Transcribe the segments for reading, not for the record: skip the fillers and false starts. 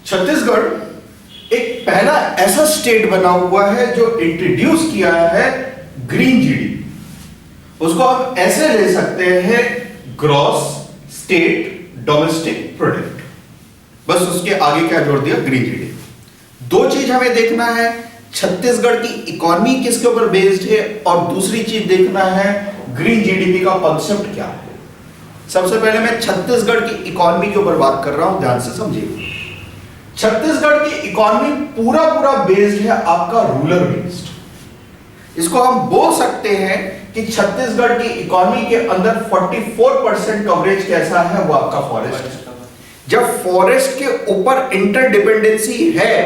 छत्तीसगढ़ एक पहला ऐसा स्टेट बना हुआ है जो इंट्रोड्यूस किया है ग्रीन जीडीपी। उसको हम ऐसे ले सकते हैं ग्रॉस स्टेट डोमेस्टिक प्रोडक्ट, बस उसके आगे क्या जोड़ दिया, ग्रीन जीडीपी। दो चीज हमें देखना है, छत्तीसगढ़ की इकोनॉमी किसके ऊपर बेस्ड है, और दूसरी चीज देखना है ग्रीन जीडीपी का कॉन्सेप्ट क्या है। सबसे पहले मैं छत्तीसगढ़ की इकोनॉमी के ऊपर बात कर रहा हूं, ध्यान से समझिए। छत्तीसगढ़ की इकोनॉमी पूरा बेस्ड है आपका रूरल बेस्ड। इसको हम बोल सकते हैं कि छत्तीसगढ़ की इकोनॉमी के अंदर 44% कवरेज कैसा है, वो आपका फॉरेस्ट है। जब फॉरेस्ट के ऊपर इंटरडिपेंडेंसी है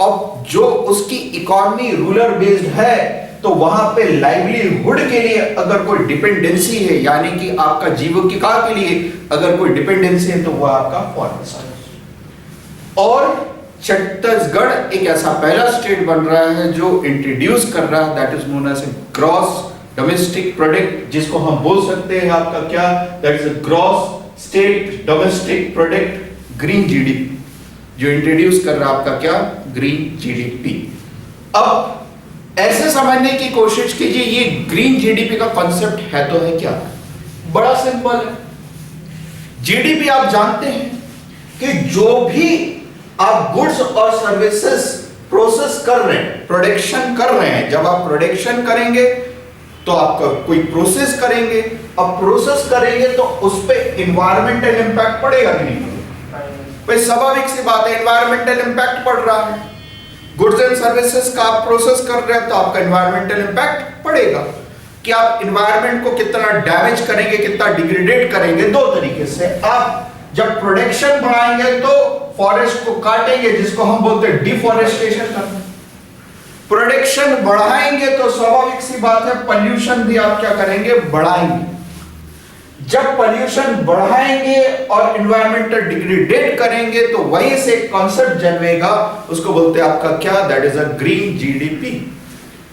और जो उसकी इकोनॉमी रूरल बेस्ड है, तो वहां पे लाइवलीहुड के लिए अगर कोई डिपेंडेंसी है, यानी कि आपका जीविका के लिए अगर कोई डिपेंडेंसी है, तो वह आपका फॉरेस्ट है। और छत्तीसगढ़ एक ऐसा पहला स्टेट बन रहा है जो इंट्रोड्यूस कर रहा है, that is known as gross domestic product, जिसको हम बोल सकते हैं आपका क्या, that is gross state domestic product, green GDP, जो इंट्रोड्यूस कर रहा है आपका क्या, ग्रीन जीडीपी। अब ऐसे समझने की कोशिश कीजिए, ये ग्रीन जीडीपी का कॉन्सेप्ट है तो है क्या, बड़ा सिंपल है। जीडीपी आप जानते हैं कि जो भी आप गुड्स और सर्विसेज प्रोसेस कर रहे हैं, प्रोडक्शन कर रहे हैं, जब आप प्रोडक्शन करेंगे तो आपका कोई प्रोसेस करेंगे, अब प्रोसेस करेंगे तो उस पर एनवायरमेंटल इंपैक्ट पड़ेगा कि नहीं पड़ेगा? भाई स्वाभाविक सी बात है, एनवायरमेंटल इंपैक्ट पड़ रहा है। गुड्स एंड सर्विसेज का आप प्रोसेस कर रहे हैं तो आपका एनवायरमेंटल इंपैक्ट पड़ेगा। कि आप एनवायरमेंट को कितना डैमेज करेंगे, कितना डिग्रेडेट करेंगे, दो तरीके से। आप जब प्रोडक्शन बढ़ाएंगे तो फॉरेस्ट को काटेंगे, जिसको हम बोलते हैं डिफॉरेस्टेशन करना। प्रोडक्शन बढ़ाएंगे तो स्वाभाविक सी बात है पोल्यूशन भी आप क्या करेंगे, बढ़ाएंगे। जब पोल्यूशन बढ़ाएंगे और एनवायरमेंटल डिग्रेडेट करेंगे तो वहीं से कॉन्सेप्ट जन्मेगा, उसको बोलते हैं आपका क्या, that is a green GDP.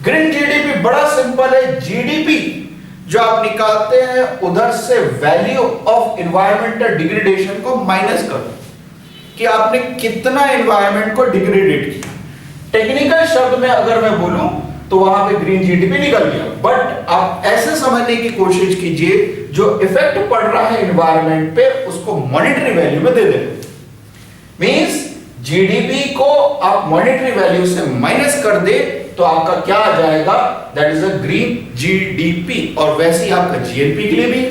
Green GDP बड़ा सिंपल है, जीडीपी जो आप निकालते हैं उधर से वैल्यू ऑफ एनवायरमेंटल डिग्रेडेशन को माइनस करो, कि आपने कितना एनवायरमेंट को डिग्रेडेट किया। टेक्निकल शब्द में अगर मैं बोलूं तो वहां पे ग्रीन जीडीपी निकल गया, बट आप ऐसे समझने की कोशिश कीजिए जो इफेक्ट पड़ रहा है एनवायरमेंट पे उसको मॉनेटरी वैल्यू में दे दें। मींस जीडीपी को आप मॉनेटरी वैल्यू से माइनस कर दे तो आपका क्या आ जाएगा, that is a green GDP. और वैसे ही आपका जीएनपी के लिए भी